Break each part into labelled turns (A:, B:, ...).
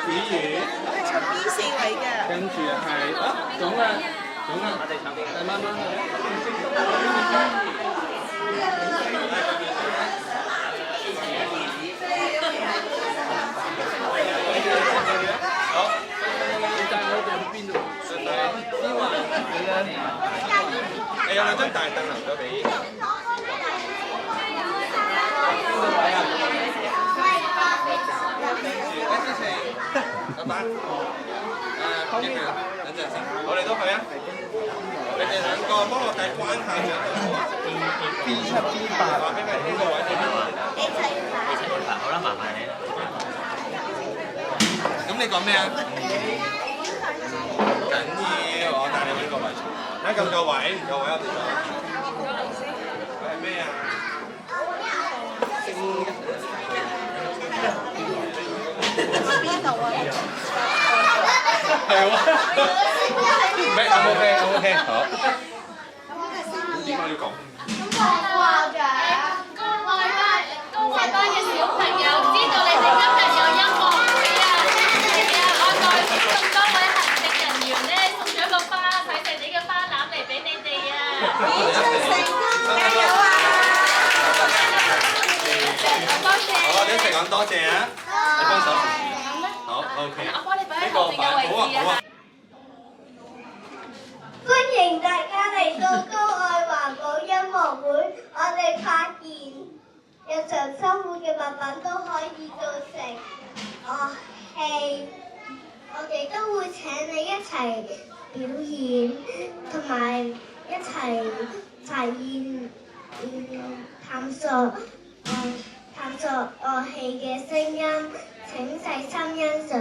A: 子魚。
B: 坐 B 4位嘅。
A: 跟住係總啊，我哋炒第媽媽。好，你帶我哋去邊度？邊話你啊？有兩張大凳留咗俾。拜拜。等陣先，我哋都去啊！你哋兩個幫我計關下嘅。B7B8，話俾佢呢個位你邊？
C: 好啦，麻煩你啦。
A: 咁你講咩啊？緊要，我帶你揾個位坐。睇咁個位，唔夠位我哋再。佢係咩啊？
B: 邊度啊？
A: 係喎。咩？OK，好。點解要講？
D: 高華班嘅小朋友，知道你哋今日有音樂會啊！係啊，我代咁多位行政人員咧送咗個花洗淨啲嘅花籃嚟俾你哋啊！
B: 演唱成功，加油啊！多謝。
A: 好，我哋一齊講多謝啊！你幫手。好 ，OK。
D: 我幫你擺喺後邊嘅位置啊！
E: 歡迎大家嚟到高愛環保音樂會，我哋發現日常生活嘅物品都可以做成樂器，我哋都會請你一齊表演，同埋一齊發現探索樂器嘅聲音，請細心欣賞。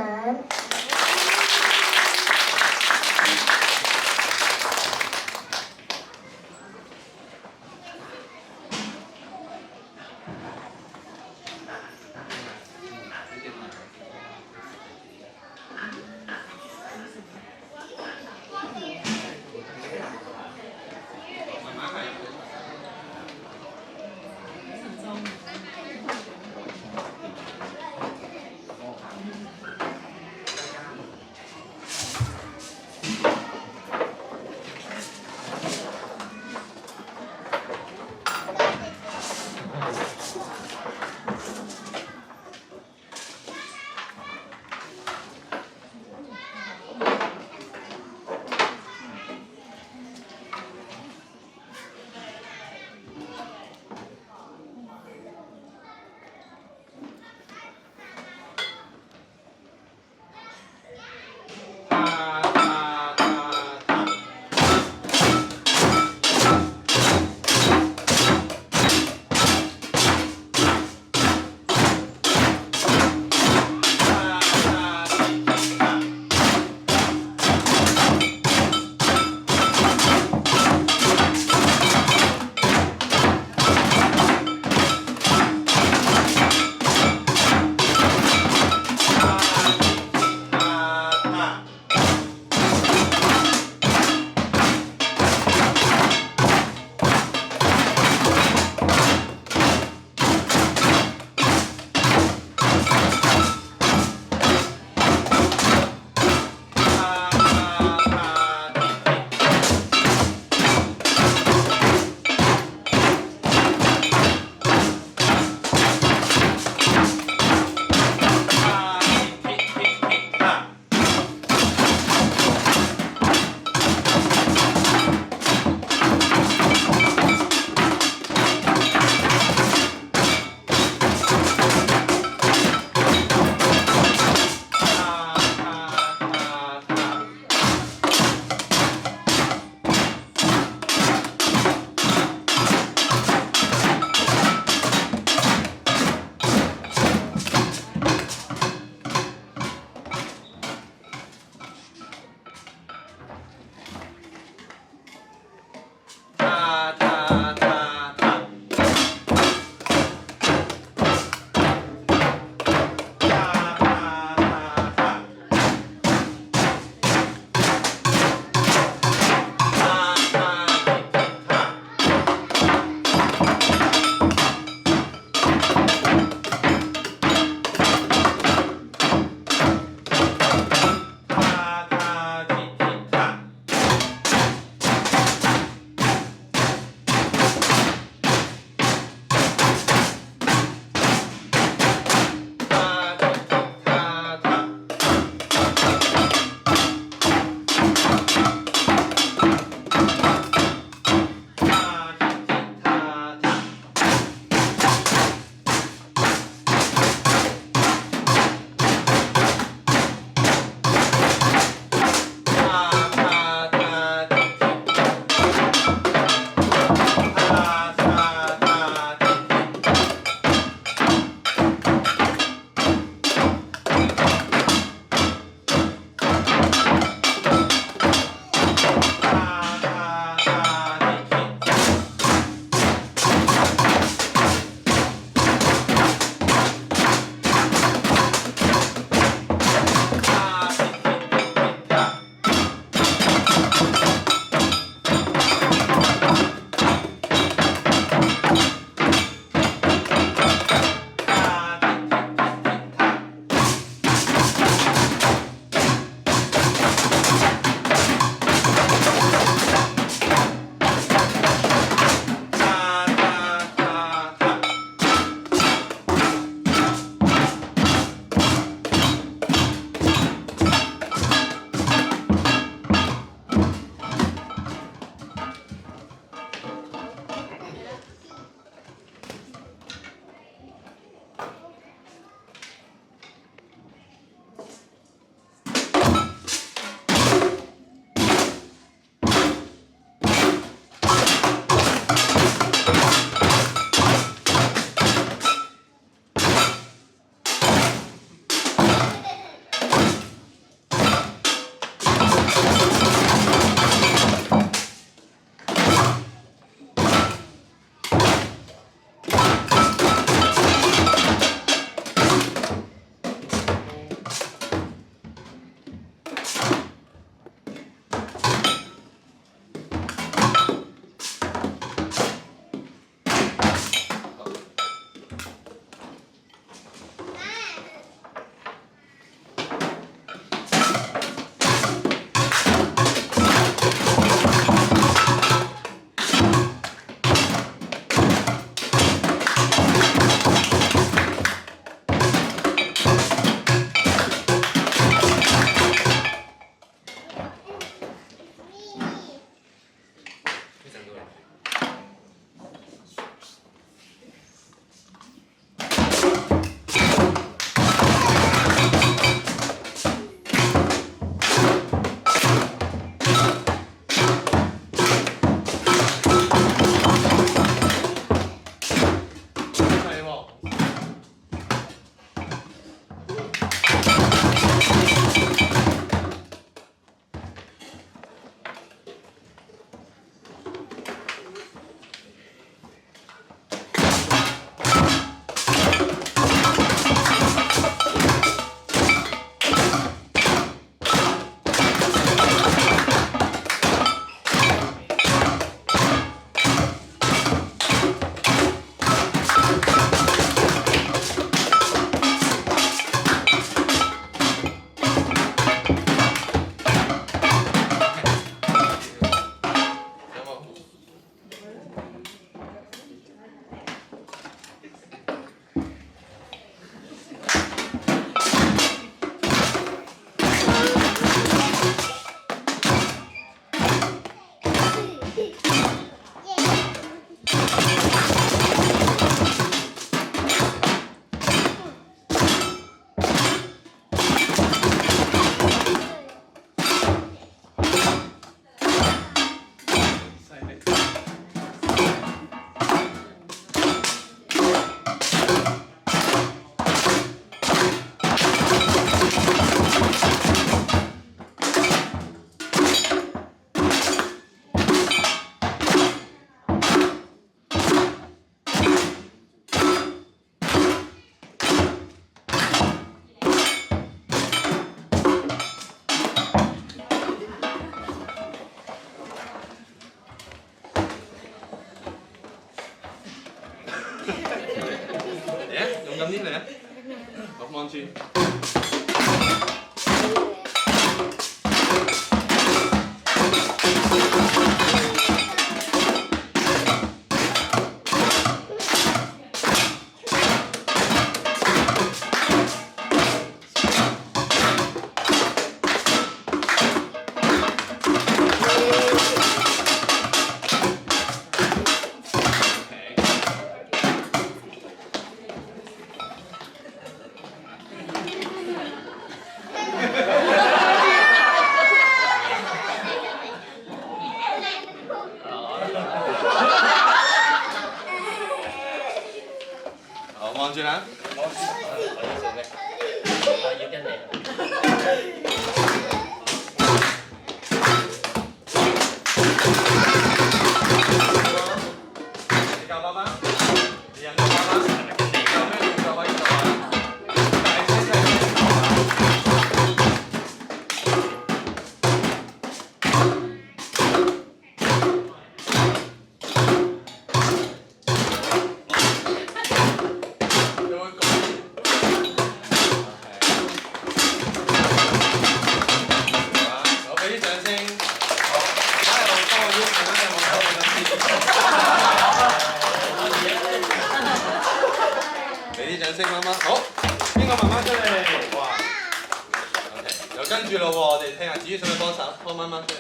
A: 跟住咯喎，我哋聽下子宇想唔想幫手拖媽媽出嚟？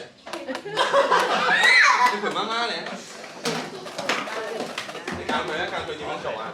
A: 你陪媽媽嚟，你教佢啊，教佢點樣做啊？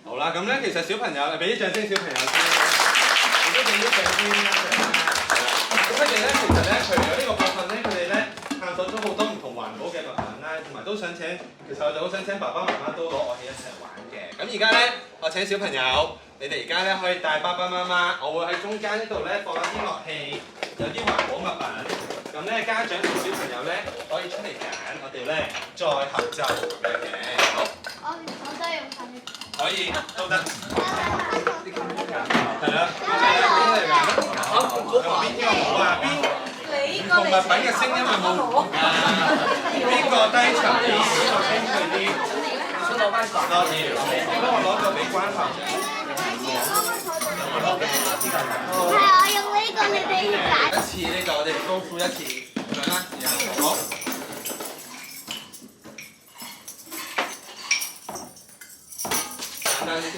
A: 好啦，咁咧其實小朋友，俾啲掌聲小朋友先，亦都俾啲掌聲家長啦。咁佢哋咧，其實咧，除咗呢個部分咧，佢哋咧探索咗好多唔同環保嘅物品啦，同埋都想請，其實我哋好想請爸爸媽媽都攞樂器一齊玩嘅。咁而家咧，我請小朋友，你哋而家咧可以帶爸爸媽媽，我會喺中間呢度咧放一啲樂器，有啲環保物品。咁咧家長同小朋友咧可以出嚟揀，我哋咧再合奏咁樣嘅。好。
D: 我都用粉。
A: 可以都得。係啦，邊嚟㗎？邊個好啊？唔同物品嘅聲音係冇唔同㗎。邊個低沉啲？邊個清脆啲？多啲。幫我攞個俾關頭。
E: 係我用呢個，你哋揀。
A: 一次呢個我哋高呼一次，咁樣啦，然後好。簡單啲先。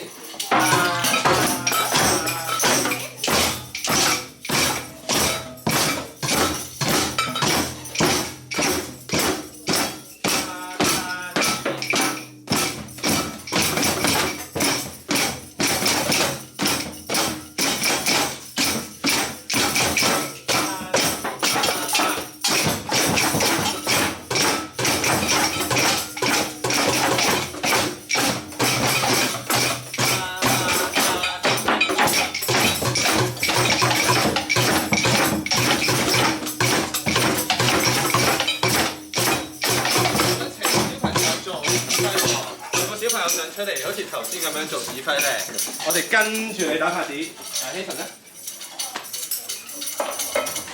A: 出嚟好似頭先咁樣做指揮咧，我哋跟住你打拍子，希晨咧，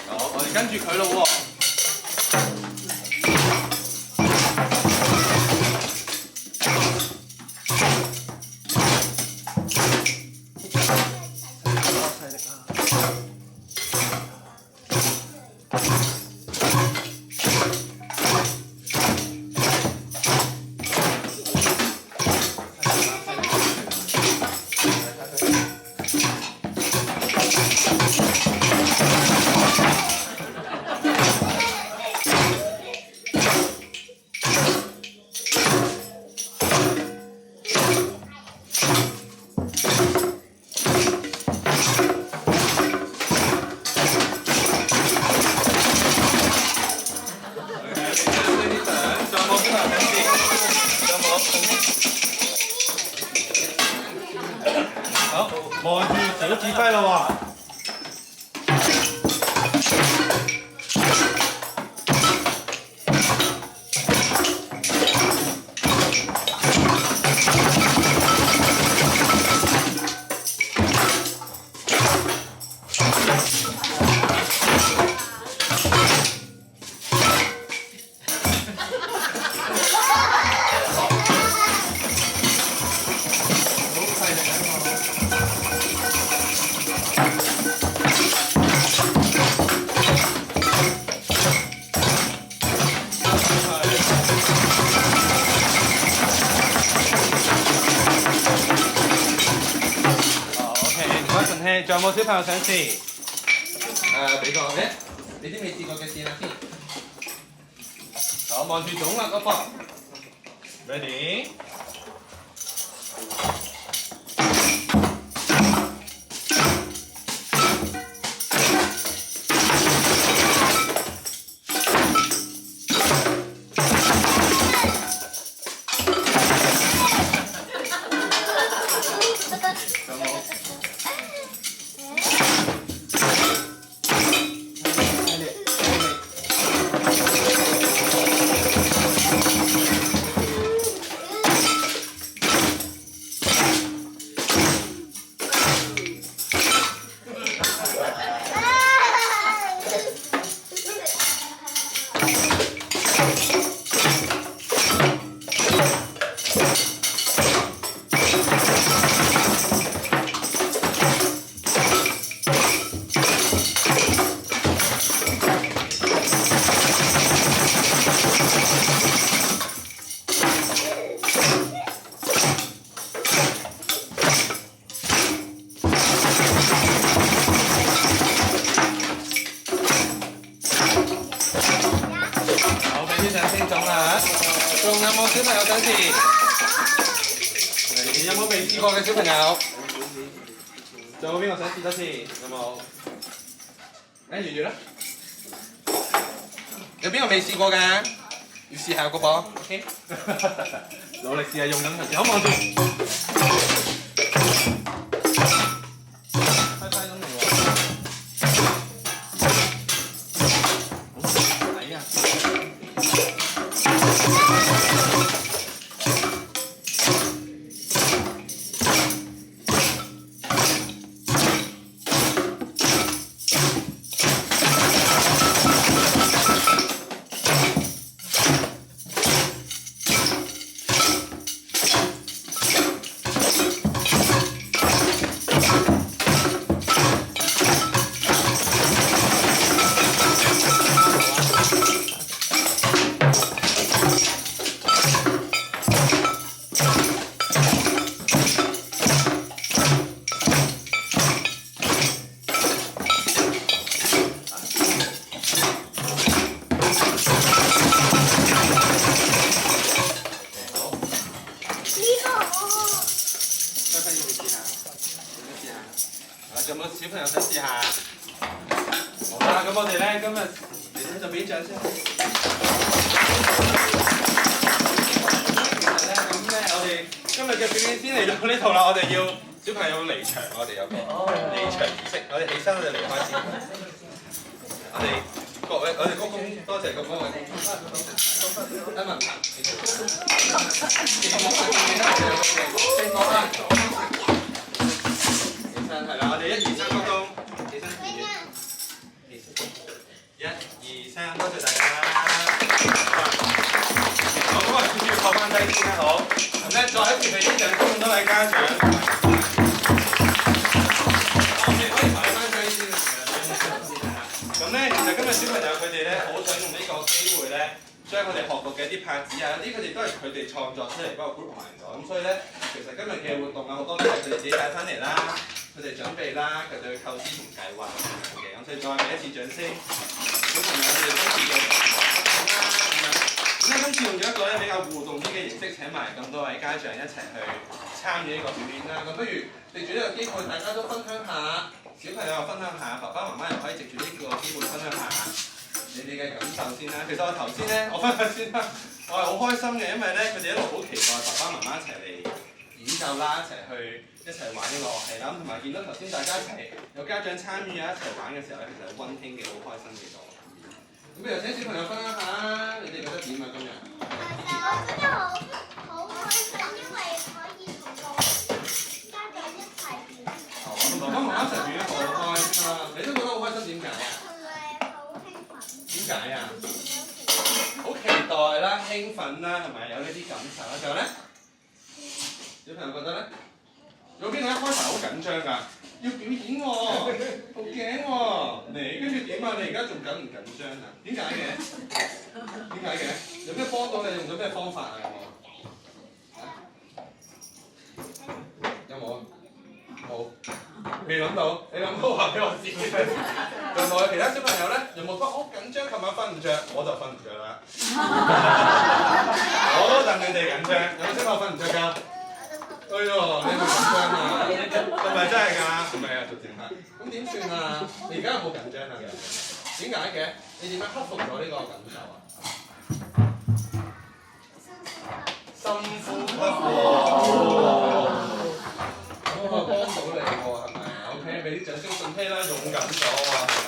A: 好，我哋跟住佢咯喎。好，望住小指揮咯喎。仲有冇小朋友想試？俾個嘅，你啲未試過嘅試下先。好，望住總啦嗰個 ，ready？啲掌聲中啦嚇，仲有冇小朋友想試？有冇未試過嘅小朋友？仲有冇邊個想試多次？有冇？圓圓啦。有邊個未試過㗎？要試下個噃 ，OK？ 努力試下用緊佢，有望住。快快咁嚟喎！睇啊！有冇小朋友想試下？好啦，咁我哋咧今日嚟到就俾掌聲。其實咧，咁咧我哋今日嘅表演先嚟到呢度啦，我哋要小朋友離場，我哋有個離場儀式，我哋起身我哋離開先。我哋各位，我哋鞠躬，多謝各位。一文鵬，係啦，我哋1、2、3鞠躬，起身起1、2、3，多謝大家。好，咁我哋要坐翻低先啦，好。咁咧，再一次俾啲掌聲咁多位家長。我哋可以擺翻低先啦。咁咧，其實今日小朋友佢哋咧，好想用呢個機會咧，將佢哋學過嘅一啲拍子啊，有啲佢哋都係佢哋創作出嚟，不過 group 埋咗。咁所以咧，其實今日嘅活動啊，好多都係佢哋自己帶翻嚟啦。佢哋準備啦，佢哋去構思同計劃嘅，咁所以再俾一次掌聲，小朋友佢哋今次嘅咁咧，今次用咗一個咧比較互動啲嘅形式，請埋咁多位家長一齊去參與呢個表演啦。咁不如藉住呢個機會，大家都分享下，小朋友又分享下，爸爸媽媽又可以藉住呢個機會分享下你哋嘅感受先啦。其實我頭先咧，我分享先啦，我係好開心嘅，因為咧佢哋一路好期待爸爸媽媽一齊嚟演奏啦，一齊玩呢個樂器啦，同埋見到頭先大家一齊有家長參與啊，一齊玩嘅時候咧，其實好溫馨嘅，好開心嘅個。咁不如請小朋友分享下，你哋覺得點啊？今日？
E: 我覺得好開心，因為可以同個家長一齊表演。
A: 同爸爸媽媽一齊表演好開心，你都覺得好開心，點解啊？
E: 同埋好興奮。
A: 點解啊？好期待啦，興奮啦，係咪有呢啲感受啦？仲有咧？小朋友覺得咧？有邊個一開頭好緊張㗎？要表演喎，好驚喎！嚟，跟住點啊？你而家仲緊唔緊張啊？點解嘅？點解嘅？有咩幫到你？用咗咩方法啊？有冇？冇。未諗到，你諗到話俾我知。仲有其他小朋友咧？有冇好緊張？琴晚瞓唔着，我就瞓唔着啦。好戥你哋緊張，有冇小朋友瞓唔着㗎？哎呦，你係咪緊張啊？係咪真係㗎？係咪啊？做正拍。咁點算啊？你而家有冇緊張啊？點解嘅？你點樣克服咗呢個感受啊？深呼吸喎。咁我幫到你喎，係咪 ？OK，俾啲掌聲順氣啦，勇敢咗喎，係咪？